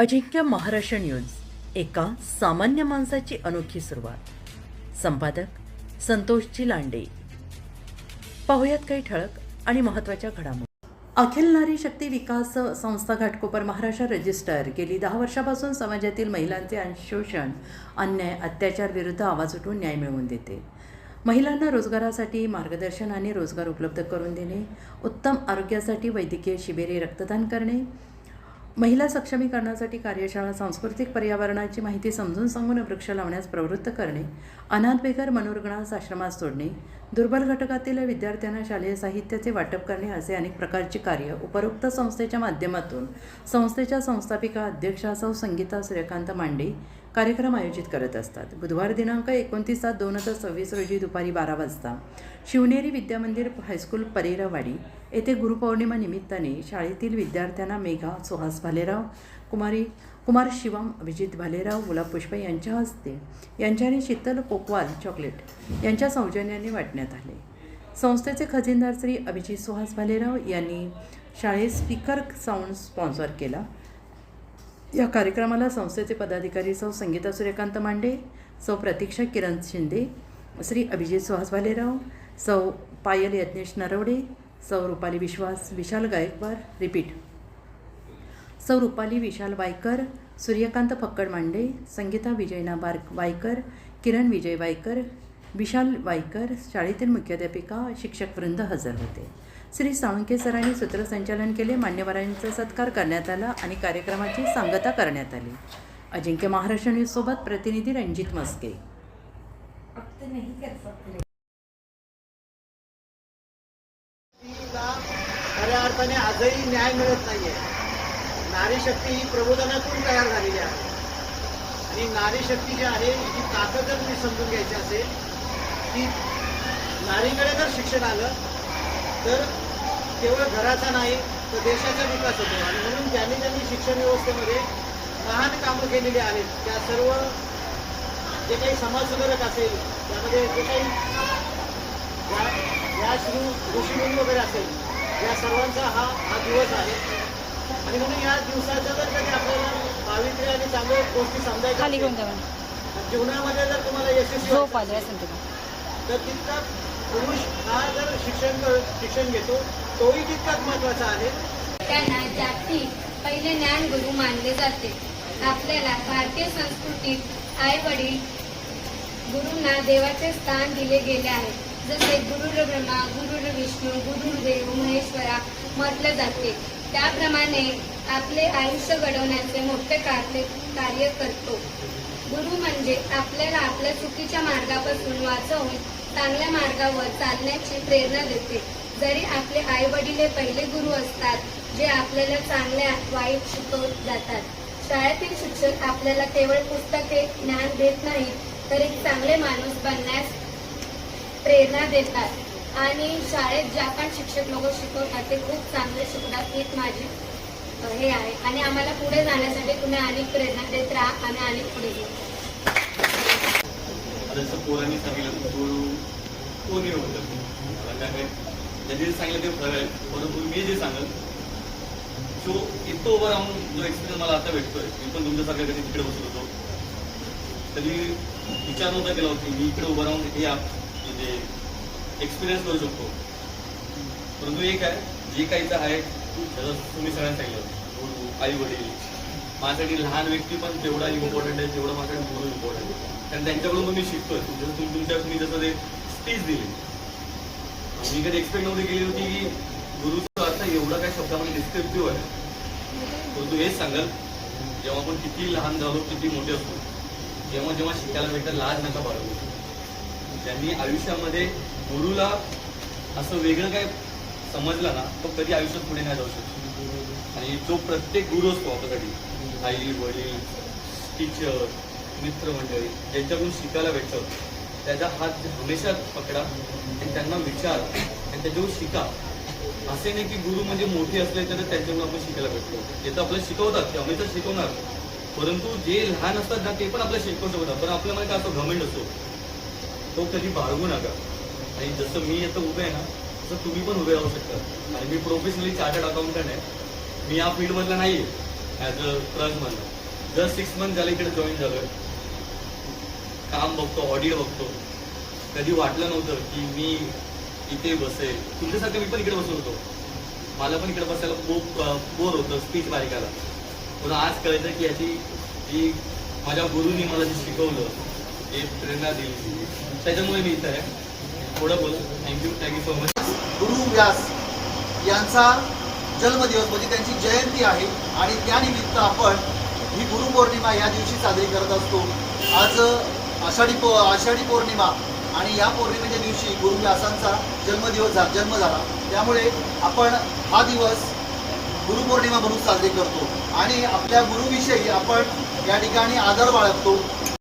अजिंक्य Maharashtra news, एका सामान्य माणसाची अनोखी सुरुवात. संपादक संतोषजी लांडे. पाहुयात काही ठळक आणि महत्त्वाच्या घडामोडी. अखिल नारी शक्ती विकास संस्था घाटकोपर महाराष्ट्र रजिस्टर गेली 10 वर्षापासून समाजातील महिलांचे शोषण, अन्याय, अत्याचार विरुद्ध आवाज उठवून न्याय मिळवून देते. महिलांना रोजगारासाठी मार्गदर्शन आणि रोजगार उपलब्ध करून देणे, उत्तम आरोग्यासाठी वैद्यकीय शिबिरे, रक्तदान करणे, महिला सक्षमीकरणासाठी कार्यशाळा, सांस्कृतिक पर्यावरणाची माहिती समजून सांगून वृक्ष लावण्यास प्रवृत्त करणे, अनाथ बेघर मनोरुग्णास आश्रमात सोडणे, दुर्बल घटकातील विद्यार्थ्यांना शालेय साहित्याचे वाटप करणे असे अनेक प्रकारची कार्य उपरोक्त संस्थेच्या माध्यमातून संस्थेच्या संस्थापिका अध्यक्षा सौ संगीता सूर्यकांत मांडे कार्यक्रम आयोजित करत असतात. बुधवार दिनांक 29/7/2026 रोजी दुपारी 12 वाजता शिवनेरी विद्यामंदिर हायस्कूल परेरावाडी येथे गुरुपौर्णिमा निमित्ताने शाळेतील विद्यार्थ्यांना मेघा सुहास भालेराव, कुमार शिवम अभिजित भालेराव, गुलाब पुष्प यांच्या हस्ते यांच्याने शीतल कोकवाल चॉकलेट यांच्या सौजन्याने वाटण्यात आले. संस्थेचे खजिनदार श्री अभिजित सुहास भालेराव यांनी शाळेत स्पीकर साऊंड स्पॉन्सर केला. या कार्यक्रमाला संस्थेचे पदाधिकारी सौ संगीता सूर्यकांत मांडे, सौ प्रतीक्षा किरण शिंदे, श्री अभिजित सुहास भालेराव, सौ पायल यज्ञेश नरवडे, सौ रुपाली विशाल गायकवाड सौ रुपाली विशाल वायकर, सूर्यकांत फक्कड मांडे, संगीता विजयना वायकर, किरण विजय वायकर, विशाल वायकर, शाळेतील मुख्याध्यापिका, शिक्षक वृंद हजर होते. श्री साळुंके सरांनी सूत्रसंचालन केले. मान्यवरांचा सत्कार करण्यात आला आणि कार्यक्रमाची सांगता करण्यात आली. अजिंक्य महाराष्ट्र न्यूज सोबत प्रतिनिधी रणजित मस्के. खऱ्या अर्थाने आजही न्याय मिळत नाहीये. नारी शक्ती ही प्रबोधनातून तयार झालेली आहे आणि नारी शक्ती जी आहे ही ताकद जर तुम्ही समजून घ्यायची असेल की नारीकडे जर शिक्षण आलं तर केवळ घराचा नाही तर देशाचा विकास होतो. आणि म्हणून ज्यांनी शिक्षण व्यवस्थेमध्ये महान कामं केलेली आहेत त्या सर्व जे काही समाजसुधारक असेल त्यामध्ये जे काही या ऋषीमुनी वगैरे असेल या सर्वांचा हा दिवस आहे. आणि म्हणून या दिवसाच्या जर कधी आपल्याला पावित्र्य आणि चांगल्या गोष्टी समजायच्या जीवनामध्ये जर तुम्हाला यशस्वी तर तितका पुरुष हा जर शिक्षण घेतो तोही तितकाच महत्वाचा आहे. त्यांना जागतिक पहिले ज्ञान गुरु मानले जाते. आपल्याला भारतीय संस्कृतीत आई वडील गुरुंना देवाचे स्थान दिले गेले आहे. जसे गुरुर ब्रह्मा, गुरुर विष्णू, गुरुर्देव महेश्वरा म्हटले जाते. त्याप्रमाणे आपले आयुष्य घडवण्याचे मोठे कार्य करतो. गुरु म्हणजे आपल्याला आपल्या चुकीच्या मार्गापासून वाचवून चांगल्या मार्गावर चालण्याची प्रेरणा देते. जरी आपले आई वडील हे पहिले गुरु असतात जे आपल्याला चांगल्या वाईट शिकवत जातात. शाळेतील शिक्षक आपल्याला केवळ पुस्तके ज्ञान देत नाही तर एक चांगले माणूस बनण्यास प्रेरणा देतात. आणि शाळेत ज्या पण शिक्षक लोक शिकवतात ते खूप चांगले शिकतात. हीच माझी हे आहे आणि आम्हाला पुढे जाण्यासाठी तुम्ही अनेक प्रेरणा देत राहा आणि अनेक पुढे घेऊ. पोरांनी सांगितलं कोणी होतं ज्यांनी सांगितलं ते खरं आहे. परंतु मी जे सांगेल जो इथं उभं राहून जो एक्सपिरियन्स मला आता भेटतोय, मी पण तुमच्यासारख्या कधी तिकडे बसलो होतो कधी विचार नव्हता केला होता मी इकडे उभं राहून हे म्हणजे एक्सपिरियन्स करू शकतो. परंतु एक आहे जे काहीच आहे जसं तुम्ही सगळ्यांना सांगितलं आई वडील माझ्यासाठी लहान व्यक्ती पण तेवढा इम्पॉर्टंट आहे तेवढं माझ्यासाठी गुरु इम्पॉर्टंट आहे. कारण त्यांच्याकडून तुम्ही शिकतोय. तुम्ही जसं ते स्पीच दिली मी कधी एक्सपेक्ट नव्हती केली होती की गुरुचा अर्थ एवढा काय शब्दामध्ये डिस्क्रिप्टिव्ह आहे. परंतु हेच सांगाल जेव्हा आपण किती लहान झालो किती मोठे असतो जेव्हा शिकायला भेटतं लाज नका बाळगू. ज्यांनी आयुष्यामध्ये गुरुला असं वेगळं काय समजलं ना तो कधी आयुष्यात पुढे नाही जाऊ शकतो. आणि जो प्रत्येक गुरु असतो आपल्यासाठी आई वडील टीचर मित्रमंडळी ज्यांच्याकडून शिकायला भेटतं त्याचा हात हमेशा पकडा आणि त्यांना विचार आणि त्याच्यावर शिका. असे नाही की गुरु म्हणजे मोठे असले तर त्यांच्याकडून आपण शिकायला भेटतो. ते तर आपल्याला शिकवतात ते हमेशा शिकवणार. परंतु जे लहान असतात ना ते पण आपल्याला शिकवू शकतात. पण आपल्यामध्ये काय असं घमेंड असतो तो कधी बाळगू नका. आणि जसं मी आता उभे आहे ना तसं तुम्ही पण उभे राहू शकता. आणि मी प्रोफेशनली चार्टर्ड अकाउंटंट आहे. मी या फील्डमधला नाही आहे ॲज अ क्लर्क म्हणून. जर 6 मंथ झाले इकडे जॉईन झालोय, काम बघतो, ऑडिओ बघतो. कधी वाटलं नव्हतं की मी इथे बसेल. तुमच्यासारखं मी पण इकडे बसत होतो. मला पण इकडे बसायला खूप बोर होतं स्पीच ऐकायला. पण आज कळतं की याची जी माझ्या गुरुनी मला जे शिकवलं, जे प्रेरणा दिली, त्याच्यामुळे मी इथं आहे. थोडं बोल. Thank you so much. गुरु व्यास यांचा जन्मदिवस म्हणजे त्यांची जयंती आहे आणि त्यानिमित्त आपण ही गुरुपौर्णिमा या दिवशी साजरी करत असतो. आज आषाढी पौर्णिमा आणि या पौर्णिमेच्या दिवशी गुरु व्यासांचा जन्म झाला. त्यामुळे आपण हा दिवस गुरुपौर्णिमा म्हणून साजरी करतो आणि आपल्या गुरुविषयी आपण या ठिकाणी आदर बाळगतो.